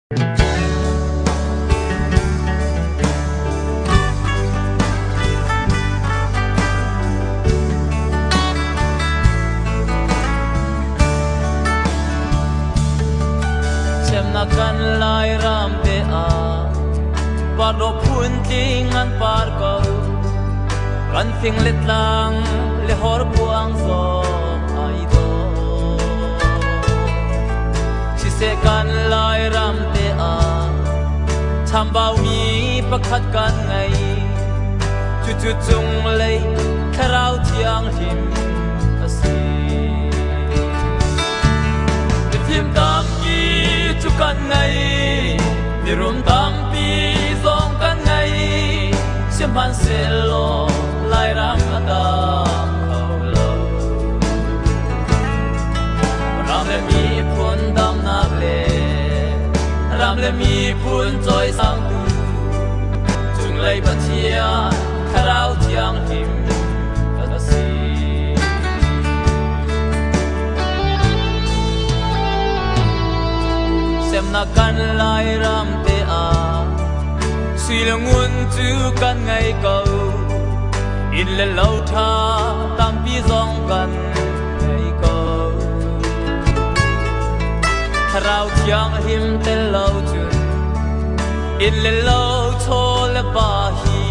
na kan lai ram te a par do phun ting an par ko kan ting let lang le hor buang so ai do si se kan lai ram te a tham bao mi pakhat kan ngai chu chu chung lei kharau thiang him asi tim tam ki chu kan ngai mi rum tam pi zong kan ngai sim ban se lo lai ram ta khau lo ram le mi phun dam nak le ram le mi phun choi sang tu chung lei ba chia kharau thiang him asi sem na kan lai ram te a suy là nguồn chữ kan ngày cầu in lên lâu tha tam pi dòng kan ngày cầu rau chiang him te lâu chun in lên lâu cho le ba hi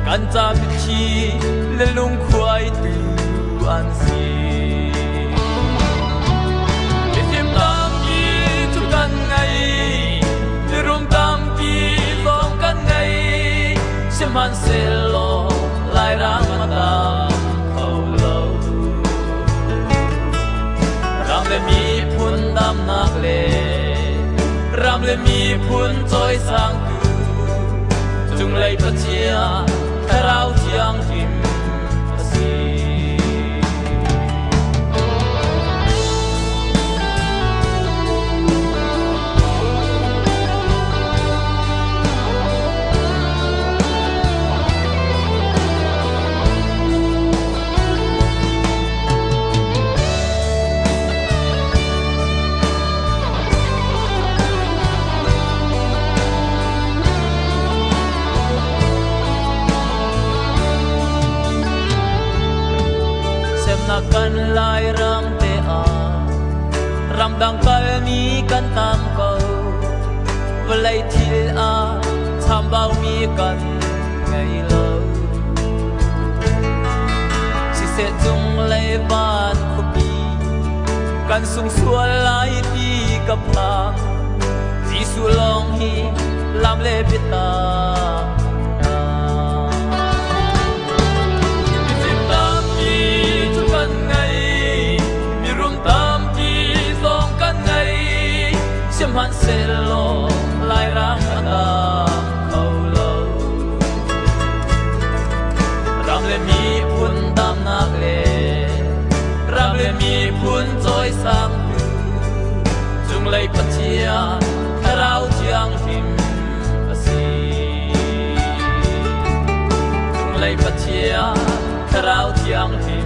kan cha mi chi le lung khuai tu an si tim tam pi chu kan ngày rum tam pi zong kan ngày sim han se lo lai rang ta khâu lo ram le mi phun dam nak le ram le mi phun choi sang tu chung lei pa chia rau chiang him asi na kan lai ram te a ram dang kal ni kan tam ko velai thil a tham bao mi kan ngai lo si se chung lai ban khu pi kan sung sual lai ti kap ha ji su long hi lam le pita sim han se lo lai ram ta khâu lo ram le mi phun tam nak le ram le mi phun choi sang tu chung lei pa chia rau chiang him asi chung lei pa chia rau chiang him